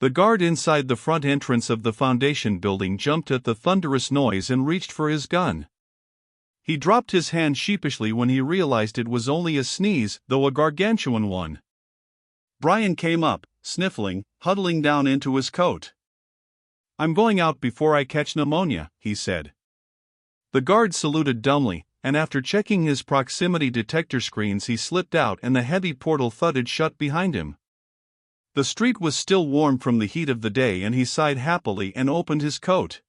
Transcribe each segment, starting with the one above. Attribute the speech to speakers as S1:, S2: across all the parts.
S1: The guard inside the front entrance of the Foundation building jumped at the thunderous noise and reached for his gun. He dropped his hand sheepishly when he realized it was only a sneeze, though a gargantuan one. Brian came up, sniffling, huddling down into his coat. "I'm going out before I catch pneumonia," he said. The guard saluted dumbly, and after checking his proximity detector screens he slipped out and the heavy portal thudded shut behind him. The street was still warm from the heat of the day and he sighed happily and opened his coat.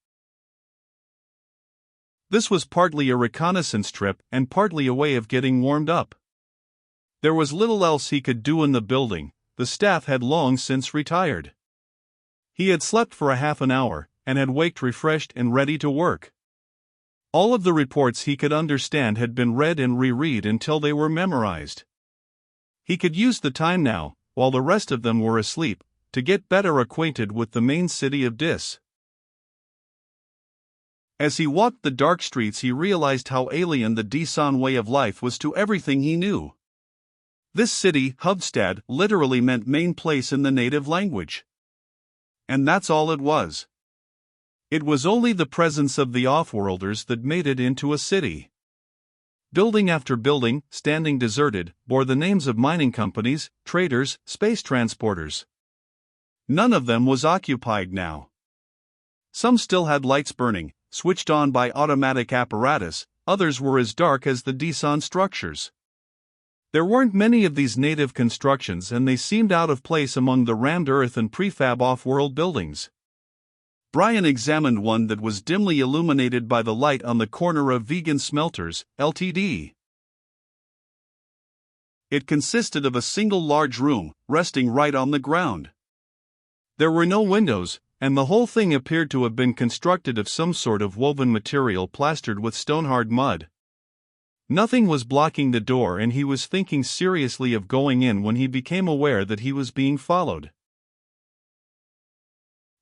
S1: This was partly a reconnaissance trip and partly a way of getting warmed up. There was little else he could do in the building, the staff had long since retired. He had slept for a half an hour, and had waked refreshed and ready to work. All of the reports he could understand had been read and reread until they were memorized. He could use the time now, while the rest of them were asleep, to get better acquainted with the main city of Dis. As he walked the dark streets he realized how alien the Disan way of life was to everything he knew. This city, Hubstad, literally meant main place in the native language. And that's all it was. It was only the presence of the off-worlders that made it into a city. Building after building, standing deserted, bore the names of mining companies, traders, space transporters. None of them was occupied now. Some still had lights burning, switched on by automatic apparatus, others were as dark as the Disan structures. There weren't many of these native constructions and they seemed out of place among the rammed earth and prefab off-world buildings. Brian examined one that was dimly illuminated by the light on the corner of Vegan Smelters, Ltd. It consisted of a single large room, resting right on the ground. There were no windows, and the whole thing appeared to have been constructed of some sort of woven material plastered with stone-hard mud. Nothing was blocking the door and he was thinking seriously of going in when he became aware that he was being followed.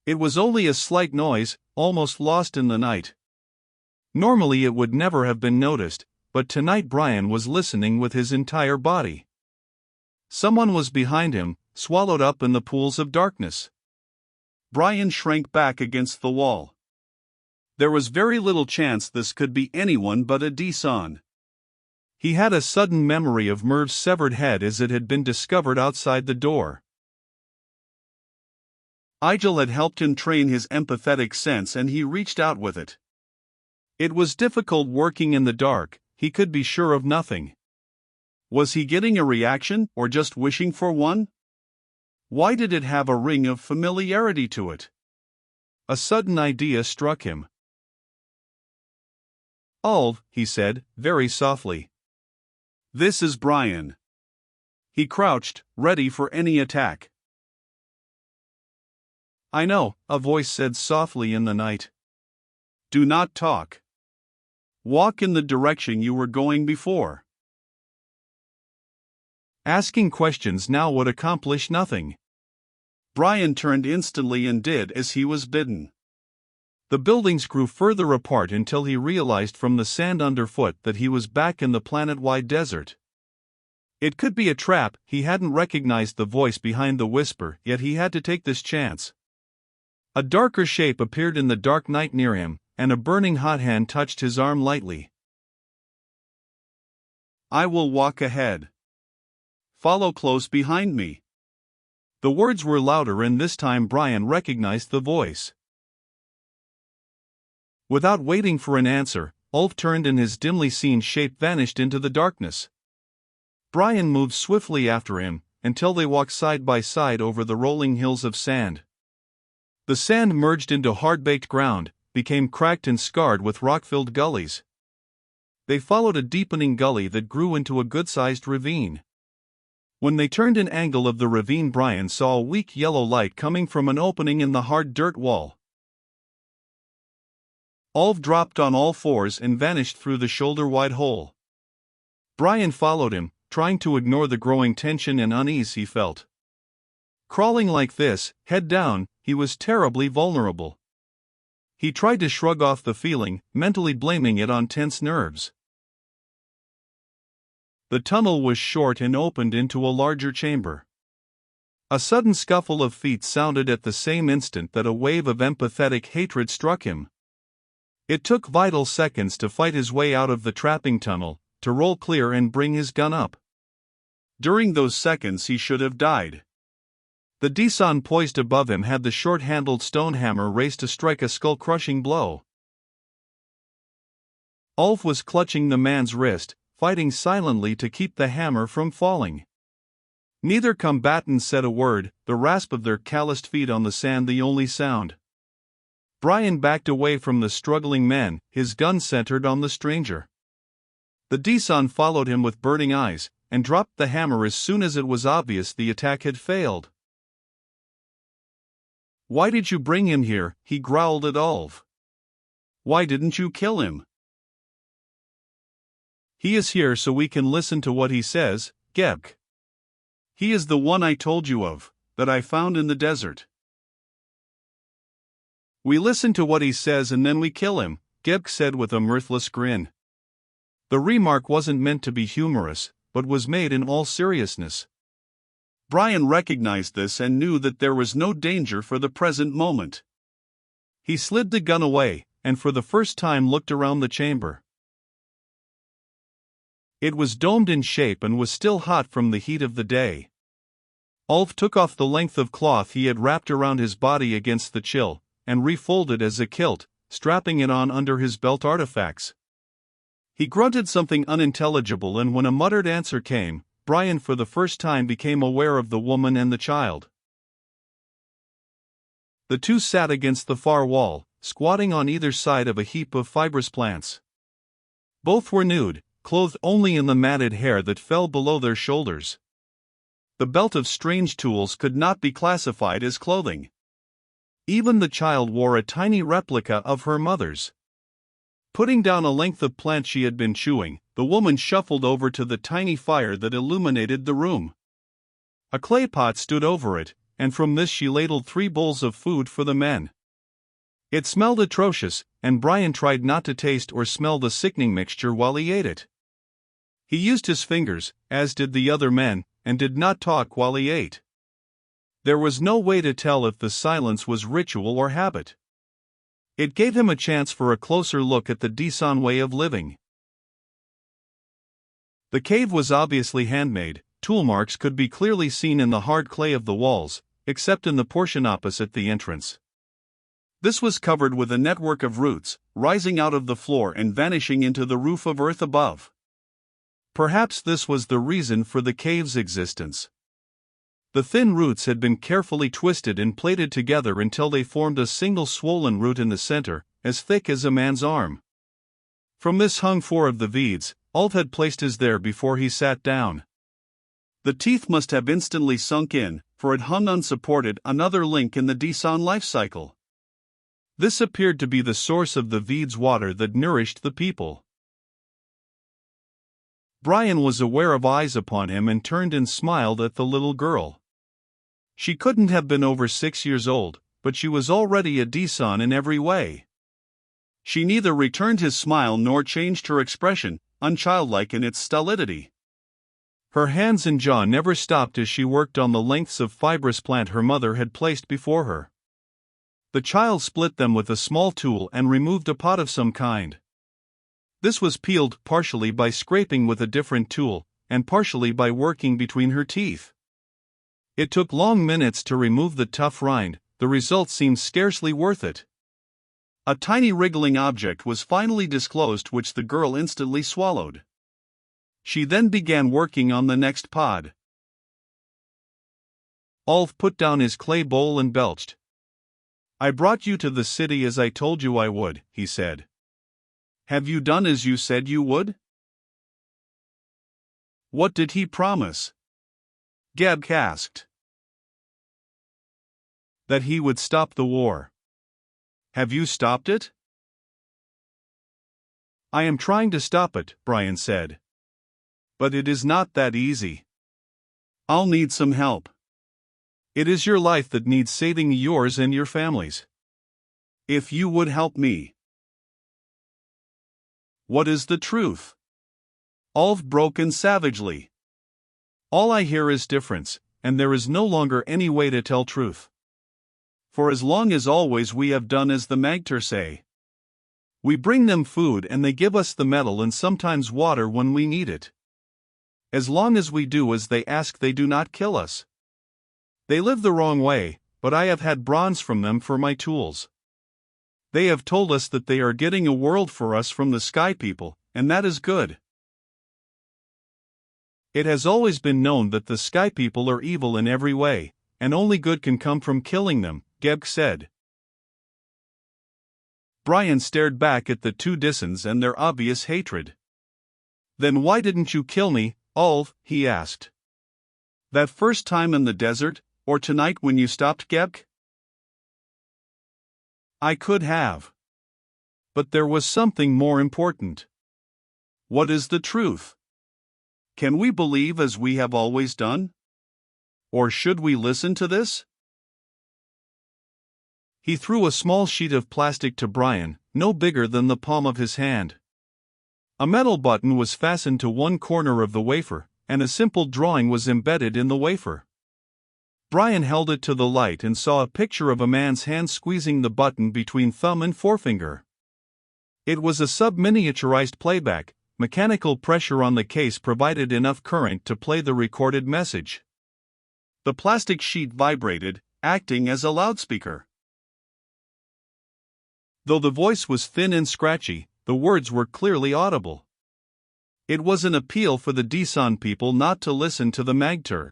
S1: It was only a slight noise, almost lost in the night. Normally it would never have been noticed, but tonight Brian was listening with his entire body. Someone was behind him, swallowed up in the pools of darkness. Brian shrank back against the wall. There was very little chance this could be anyone but a Disan. He had a sudden memory of Merv's severed head as it had been discovered outside the door. Igel had helped him train his empathetic sense and he reached out with it. It was difficult working in the dark, he could be sure of nothing. Was he getting a reaction or just wishing for one? Why did it have a ring of familiarity to it? A sudden idea struck him. "Ulv," he said, very softly. "This is Brian." He crouched, ready for any attack. "I know," a voice said softly in the night. "Do not talk. Walk in the direction you were going before." Asking questions now would accomplish nothing. Brian turned instantly and did as he was bidden. The buildings grew further apart until he realized from the sand underfoot that he was back in the planet-wide desert. It could be a trap, he hadn't recognized the voice behind the whisper, yet he had to take this chance. A darker shape appeared in the dark night near him, and a burning hot hand touched his arm lightly. "I will walk ahead. Follow close behind me." The words were louder and this time Brian recognized the voice. Without waiting for an answer, Ulf turned and his dimly seen shape vanished into the darkness. Brian moved swiftly after him, until they walked side by side over the rolling hills of sand. The sand merged into hard-baked ground, became cracked and scarred with rock-filled gullies. They followed a deepening gully that grew into a good-sized ravine. When they turned an angle of the ravine, Brian saw a weak yellow light coming from an opening in the hard dirt wall. Ulf dropped on all fours and vanished through the shoulder-wide hole. Brian followed him, trying to ignore the growing tension and unease he felt. Crawling like this, head down, he was terribly vulnerable. He tried to shrug off the feeling, mentally blaming it on tense nerves. The tunnel was short and opened into a larger chamber. A sudden scuffle of feet sounded at the same instant that a wave of empathetic hatred struck him. It took vital seconds to fight his way out of the trapping tunnel, to roll clear and bring his gun up. During those seconds he should have died. The Desan poised above him had the short-handled stone hammer raised to strike a skull-crushing blow. Ulf was clutching the man's wrist, fighting silently to keep the hammer from falling. Neither combatant said a word, the rasp of their calloused feet on the sand the only sound. Brian backed away from the struggling men, his gun centered on the stranger. The Desan followed him with burning eyes, and dropped the hammer as soon as it was obvious the attack had failed. "Why did you bring him here?" he growled at Ulf. "Why didn't you kill him?" "He is here so we can listen to what he says, Gebk. He is the one I told you of, that I found in the desert. We listen to what he says and then we kill him," Gebk said with a mirthless grin. The remark wasn't meant to be humorous, but was made in all seriousness. Brian recognized this and knew that there was no danger for the present moment. He slid the gun away, and for the first time looked around the chamber. It was domed in shape and was still hot from the heat of the day. Ulf took off the length of cloth he had wrapped around his body against the chill, and refolded as a kilt, strapping it on under his belt artifacts. He grunted something unintelligible, and when a muttered answer came, Brian for the first time became aware of the woman and the child. The two sat against the far wall, squatting on either side of a heap of fibrous plants. Both were nude, clothed only in the matted hair that fell below their shoulders. The belt of strange tools could not be classified as clothing. Even the child wore a tiny replica of her mother's. Putting down a length of plant she had been chewing, the woman shuffled over to the tiny fire that illuminated the room. A clay pot stood over it, and from this she ladled 3 bowls of food for the men. It smelled atrocious, and Brian tried not to taste or smell the sickening mixture while he ate it. He used his fingers, as did the other men, and did not talk while he ate. There was no way to tell if the silence was ritual or habit. It gave him a chance for a closer look at the Desan way of living. The cave was obviously handmade. Tool marks could be clearly seen in the hard clay of the walls, except in the portion opposite the entrance. This was covered with a network of roots, rising out of the floor and vanishing into the roof of earth above. Perhaps this was the reason for the cave's existence. The thin roots had been carefully twisted and plaited together until they formed a single swollen root in the center, as thick as a man's arm. From this hung 4 of the veeds. Ulf had placed his there before he sat down. The teeth must have instantly sunk in, for it hung unsupported, another link in the Desan life cycle. This appeared to be the source of the veed's water that nourished the people. Brian was aware of eyes upon him and turned and smiled at the little girl. She couldn't have been over 6 years old, but she was already a Desan in every way. She neither returned his smile nor changed her expression, unchildlike in its stolidity. Her hands and jaw never stopped as she worked on the lengths of fibrous plant her mother had placed before her. The child split them with a small tool and removed a pot of some kind. This was peeled partially by scraping with a different tool, and partially by working between her teeth. It took long minutes to remove the tough rind. The result seemed scarcely worth it. A tiny wriggling object was finally disclosed, which the girl instantly swallowed. She then began working on the next pod. Ulf put down his clay bowl and belched. "I brought you to the city as I told you I would," he said. "Have you done as you said you would?" "What did he promise?" Gebk asked. "That he would stop the war. Have you stopped it?" "I am trying to stop it," Brian said. "But it is not that easy. I'll need some help. It is your life that needs saving, yours and your family's. If you would help me." "What is the truth?" Ulf broke in savagely. "All I hear is difference. and there is no longer any way to tell truth. For as long as always we have done as the Magter say. We bring them food and they give us the metal and sometimes water when we need it. As long as we do as they ask, they do not kill us. They live the wrong way, but I have had bronze from them for my tools. They have told us that they are getting a world for us from the Sky People, and that is good. It has always been known that the Sky People are evil in every way, and only good can come from killing them, Gebk said. Brian stared back at the two Dissons and their obvious hatred. Then why didn't you kill me, Ulf? He asked. That first time in the desert, or tonight when you stopped Gebk? I could have. But there was something more important. What is the truth? Can we believe as we have always done? Or should we listen to this? He threw a small sheet of plastic to Brian, no bigger than the palm of his hand. A metal button was fastened to one corner of the wafer, and a simple drawing was embedded in the wafer. Brian held it to the light and saw a picture of a man's hand squeezing the button between thumb and forefinger. It was a sub-miniaturized playback. Mechanical pressure on the case provided enough current to play the recorded message. The plastic sheet vibrated, acting as a loudspeaker. Though the voice was thin and scratchy, the words were clearly audible. It was an appeal for the Disan people not to listen to the Magter.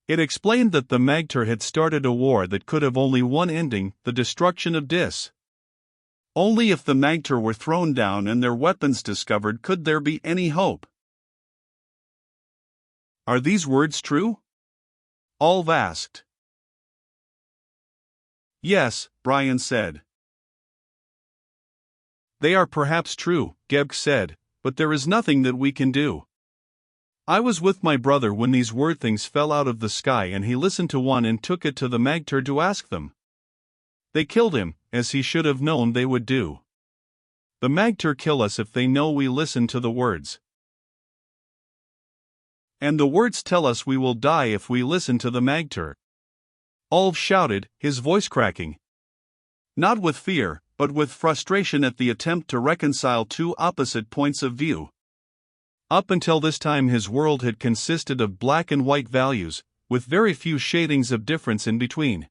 S1: It explained that the Magter had started a war that could have only one ending, the destruction of Dis. Only if the Magter were thrown down and their weapons discovered could there be any hope. Are these words true? Ulf asked. Yes, Brian said. They are perhaps true, Gebk said, but there is nothing that we can do. I was with my brother when these word things fell out of the sky and he listened to one and took it to the Magter to ask them. They killed him, as he should have known they would do. The Magter kill us if they know we listen to the words. And the words tell us we will die if we listen to the Magter. Ulf shouted, his voice cracking. Not with fear, but with frustration at the attempt to reconcile two opposite points of view. Up until this time his world had consisted of black and white values, with very few shadings of difference in between.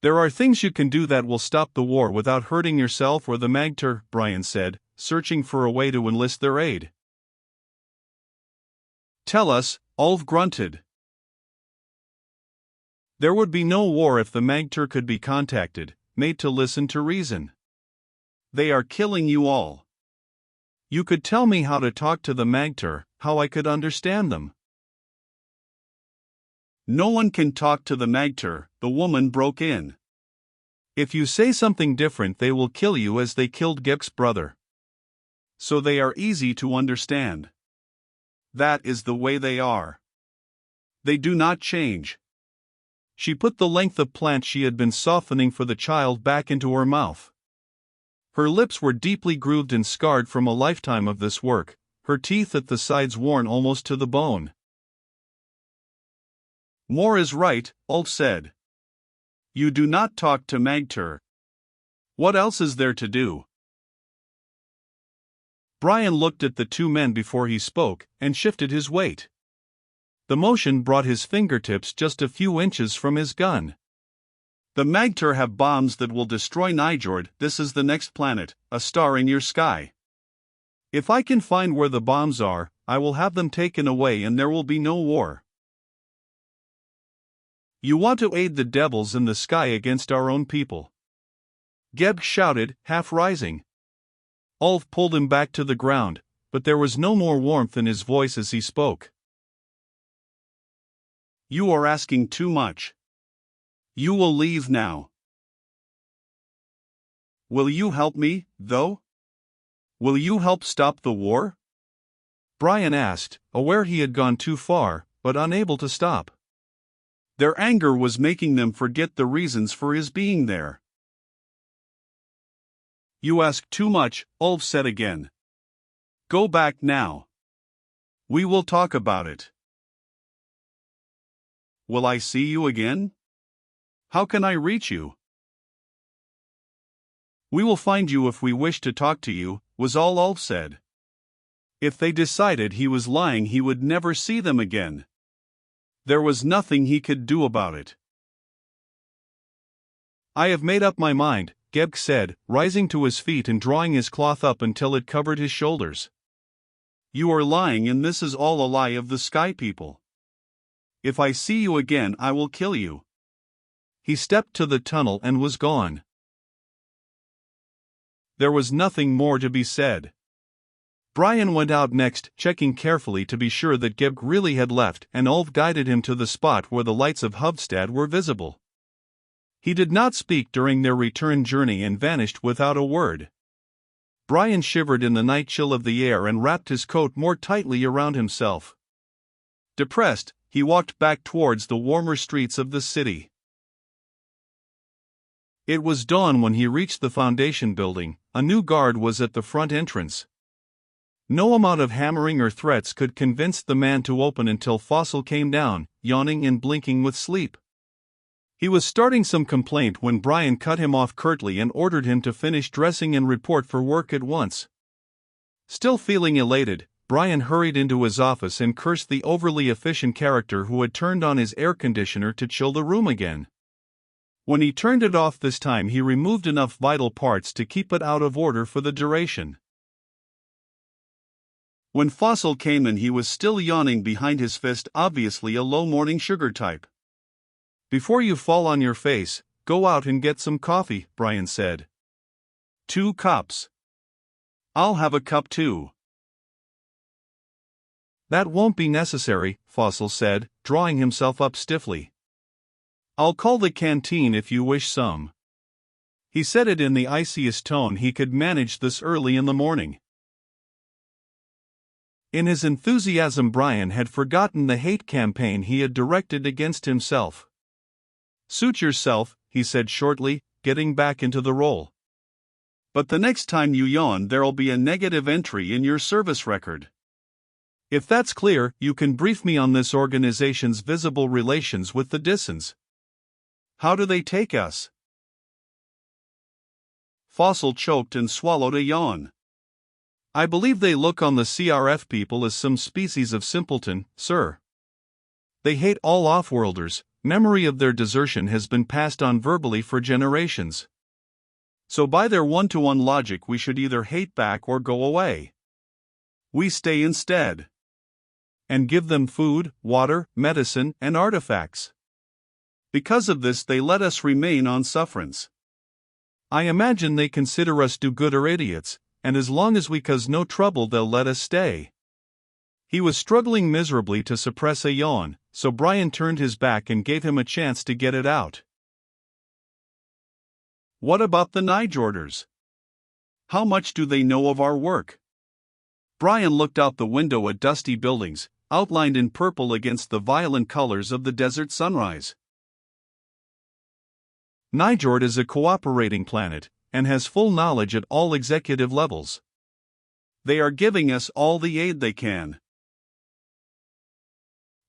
S1: There are things you can do that will stop the war without hurting yourself or the Magter, Brian said, searching for a way to enlist their aid. Tell us, Ulf grunted. There would be no war if the Magter could be contacted, made to listen to reason. They are killing you all. You could tell me how to talk to the Magter, how I could understand them. No one can talk to the Magter, the woman broke in. If you say something different they will kill you as they killed Gebk's brother. So they are easy to understand. That is the way they are. They do not change. She put the length of plant she had been softening for the child back into her mouth. Her lips were deeply grooved and scarred from a lifetime of this work, her teeth at the sides worn almost to the bone. More is right, Ulf said. You do not talk to Magter. What else is there to do? Brian looked at the two men before he spoke, and shifted his weight. The motion brought his fingertips just a few inches from his gun. The Magter have bombs that will destroy Nijord. This is the next planet, a star in your sky. If I can find where the bombs are, I will have them taken away and there will be no war. You want to aid the devils in the sky against our own people. Gebk shouted, half rising. Ulf pulled him back to the ground, but there was no more warmth in his voice as he spoke. You are asking too much. You will leave now. Will you help me, though? Will you help stop the war? Brian asked, aware he had gone too far, but unable to stop. Their anger was making them forget the reasons for his being there. You ask too much, Ulf said again. Go back now. We will talk about it. Will I see you again? How can I reach you? We will find you if we wish to talk to you, was all Ulf said. If they decided he was lying, he would never see them again. There was nothing he could do about it. I have made up my mind, Gebk said, rising to his feet and drawing his cloth up until it covered his shoulders. You are lying, and this is all a lie of the Sky People. If I see you again, I will kill you. He stepped to the tunnel and was gone. There was nothing more to be said. Brian went out next, checking carefully to be sure that Gebk really had left, and Ulf guided him to the spot where the lights of Hubstad were visible. He did not speak during their return journey and vanished without a word. Brian shivered in the night chill of the air and wrapped his coat more tightly around himself. Depressed, he walked back towards the warmer streets of the city. It was dawn when he reached the Foundation building. A new guard was at the front entrance. No amount of hammering or threats could convince the man to open until Fossil came down, yawning and blinking with sleep. He was starting some complaint when Brian cut him off curtly and ordered him to finish dressing and report for work at once. Still feeling elated, Brian hurried into his office and cursed the overly efficient character who had turned on his air conditioner to chill the room again. When he turned it off this time, he removed enough vital parts to keep it out of order for the duration. When Fossil came in, he was still yawning behind his fist, obviously a low morning sugar type. Before you fall on your face, go out and get some coffee, Brian said. 2 cups. I'll have a cup too. That won't be necessary, Fossil said, drawing himself up stiffly. I'll call the canteen if you wish some. He said it in the iciest tone he could manage this early in the morning. In his enthusiasm, Brian had forgotten the hate campaign he had directed against himself. Suit yourself, he said shortly, getting back into the role. But the next time you yawn, there'll be a negative entry in your service record. If that's clear, you can brief me on this organization's visible relations with the Dissons. How do they take us? Fossil choked and swallowed a yawn. I believe they look on the CRF people as some species of simpleton, sir. They hate all off-worlders. Memory of their desertion has been passed on verbally for generations. So by their one-to-one logic, we should either hate back or go away. We stay instead. And give them food, water, medicine, and artifacts. Because of this, they let us remain on sufferance. I imagine they consider us do-gooder idiots, and as long as we cause no trouble, they'll let us stay. He was struggling miserably to suppress a yawn, so Brian turned his back and gave him a chance to get it out. What about the Nijorders? How much do they know of our work? Brian looked out the window at dusty buildings, outlined in purple against the violent colors of the desert sunrise. Nijord is a cooperating planet, and has full knowledge at all executive levels. They are giving us all the aid they can.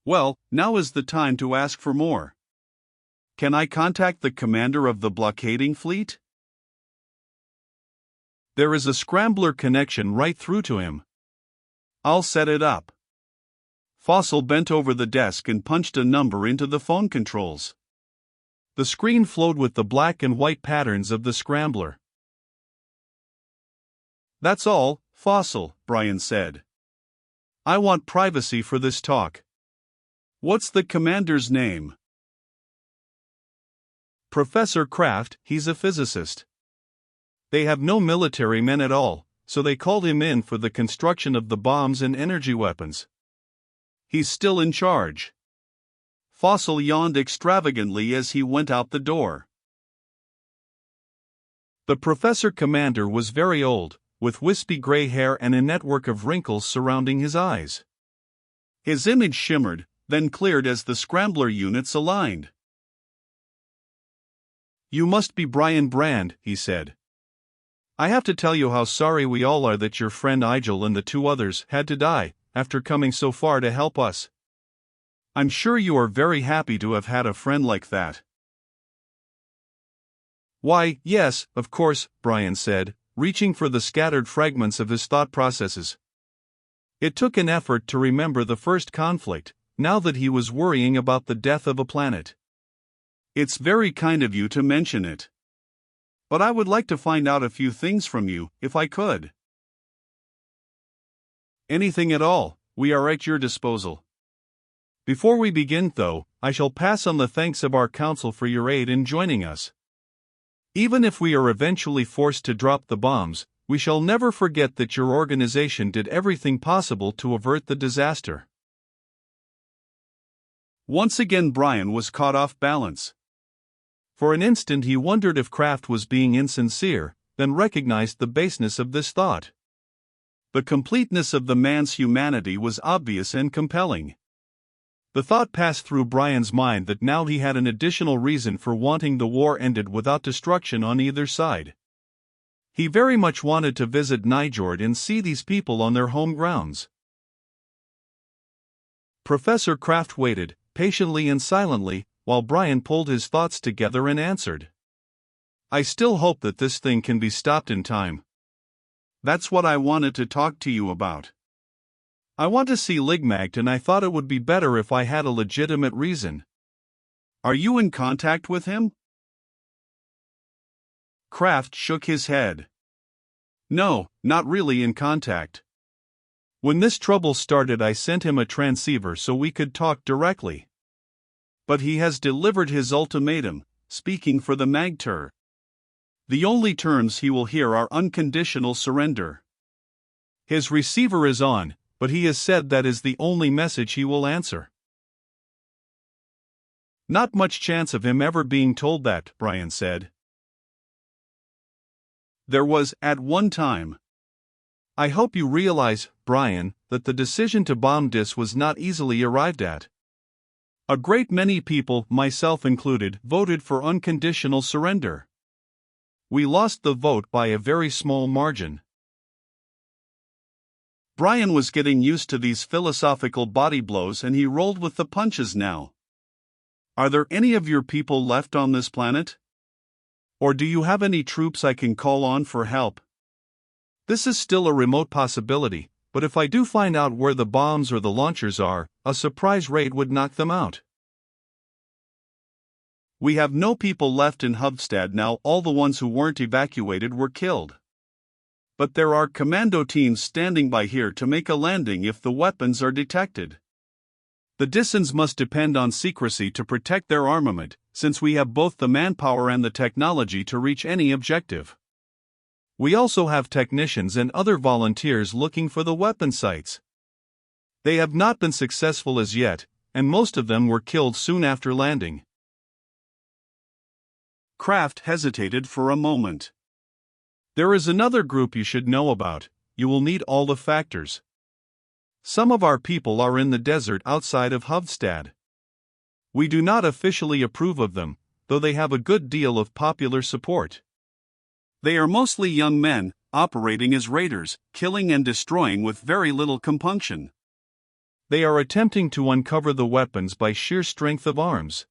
S1: Well, now is the time to ask for more. Can I contact the commander of the blockading fleet? There is a scrambler connection right through to him. I'll set it up. Fossil bent over the desk and punched a number into the phone controls. The screen flowed with the black and white patterns of the scrambler. That's all, Fossil, Brian said. I want privacy for this talk. What's the commander's name? Professor Kraft, he's a physicist. They have no military men at all, so they called him in for the construction of the bombs and energy weapons. He's still in charge. Fossil yawned extravagantly as he went out the door. The professor commander was very old, with wispy gray hair and a network of wrinkles surrounding his eyes. His image shimmered, then cleared as the scrambler units aligned. You must be Brian Brand, he said. I have to tell you how sorry we all are that your friend Igel and the 2 others had to die, after coming so far to help us. I'm sure you are very happy to have had a friend like that. Why, yes, of course, Brian said, reaching for the scattered fragments of his thought processes. It took an effort to remember the first conflict, now that he was worrying about the death of a planet. It's very kind of you to mention it. But I would like to find out a few things from you, if I could. Anything at all, we are at your disposal. Before we begin, though, I shall pass on the thanks of our council for your aid in joining us. Even if we are eventually forced to drop the bombs, we shall never forget that your organization did everything possible to avert the disaster. Once again, Brian was caught off balance. For an instant he wondered if Kraft was being insincere, then recognized the baseness of this thought. The completeness of the man's humanity was obvious and compelling. The thought passed through Brian's mind that now he had an additional reason for wanting the war ended without destruction on either side. He very much wanted to visit Nijord and see these people on their home grounds. Professor Kraft waited, patiently and silently, while Brian pulled his thoughts together and answered. I still hope that this thing can be stopped in time. That's what I wanted to talk to you about. I want to see Ligmagt and I thought it would be better if I had a legitimate reason. Are you in contact with him? Kraft shook his head. No, not really in contact. When this trouble started, I sent him a transceiver so we could talk directly. But he has delivered his ultimatum, speaking for the Magter. The only terms he will hear are unconditional surrender. His receiver is on, but he has said that is the only message he will answer. Not much chance of him ever being told that, Brian said. There was, at one time. I hope you realize, Brian, that the decision to bomb Dis was not easily arrived at. A great many people, myself included, voted for unconditional surrender. We lost the vote by a very small margin. Brian was getting used to these philosophical body blows and he rolled with the punches now. Are there any of your people left on this planet? Or do you have any troops I can call on for help? This is still a remote possibility, but if I do find out where the bombs or the launchers are, a surprise raid would knock them out. We have no people left in Hubstad now. All the ones who weren't evacuated were killed. But there are commando teams standing by here to make a landing if the weapons are detected. The Dissons must depend on secrecy to protect their armament, since we have both the manpower and the technology to reach any objective. We also have technicians and other volunteers looking for the weapon sites. They have not been successful as yet, and most of them were killed soon after landing. Kraft hesitated for a moment. There is another group you should know about. You will need all the factors. Some of our people are in the desert outside of Hubstad. We do not officially approve of them, though they have a good deal of popular support. They are mostly young men, operating as raiders, killing and destroying with very little compunction. They are attempting to uncover the weapons by sheer strength of arms.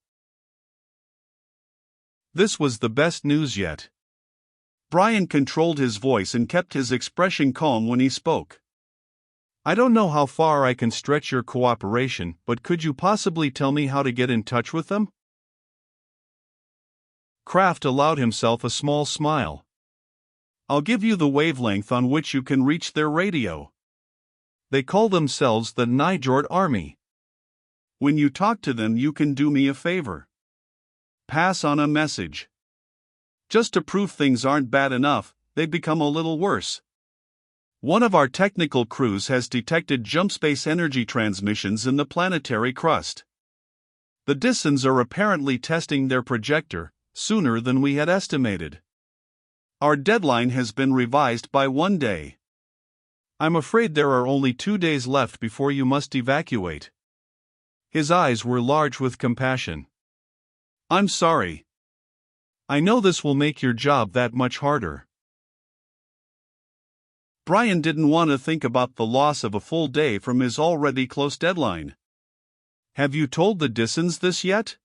S1: This was the best news yet. Brian controlled his voice and kept his expression calm when he spoke. I don't know how far I can stretch your cooperation, but could you possibly tell me how to get in touch with them? Kraft allowed himself a small smile. I'll give you the wavelength on which you can reach their radio. They call themselves the Nijord Army. When you talk to them, you can do me a favor. Pass on a message. Just to prove things aren't bad enough, they've become a little worse. One of our technical crews has detected jump space energy transmissions in the planetary crust. The Dissons are apparently testing their projector, sooner than we had estimated. Our deadline has been revised by 1 day. I'm afraid there are only 2 days left before you must evacuate. His eyes were large with compassion. I'm sorry. I know this will make your job that much harder. Brian didn't want to think about the loss of a full day from his already close deadline. Have you told the Dissons this yet?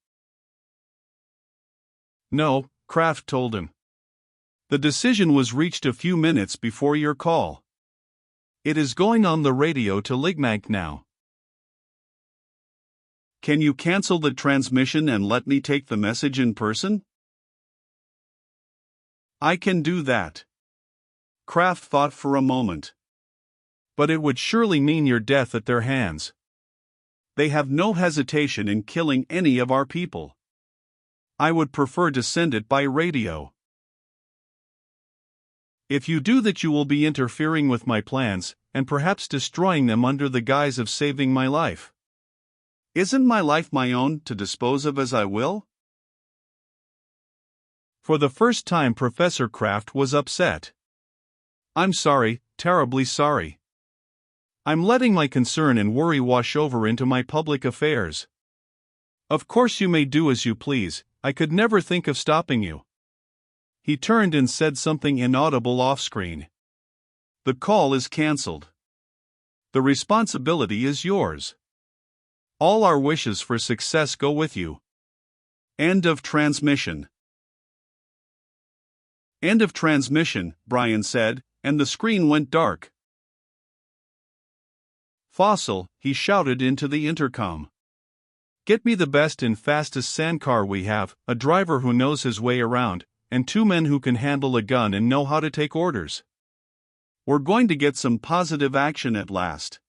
S1: No, Kraft told him. The decision was reached a few minutes before your call. It is going on the radio to Ligmank now. Can you cancel the transmission and let me take the message in person? I can do that. Kraft thought for a moment. But it would surely mean your death at their hands. They have no hesitation in killing any of our people. I would prefer to send it by radio. If you do that, you will be interfering with my plans, and perhaps destroying them under the guise of saving my life. Isn't my life my own to dispose of as I will? For the first time, Professor Kraft was upset. I'm sorry, terribly sorry. I'm letting my concern and worry wash over into my public affairs. Of course you may do as you please, I could never think of stopping you. He turned and said something inaudible off-screen. The call is cancelled. The responsibility is yours. All our wishes for success go with you. End of transmission. End of transmission, Brian said, and the screen went dark. Fossil, he shouted into the intercom. Get me the best and fastest sandcar we have, a driver who knows his way around, and 2 men who can handle a gun and know how to take orders. We're going to get some positive action at last.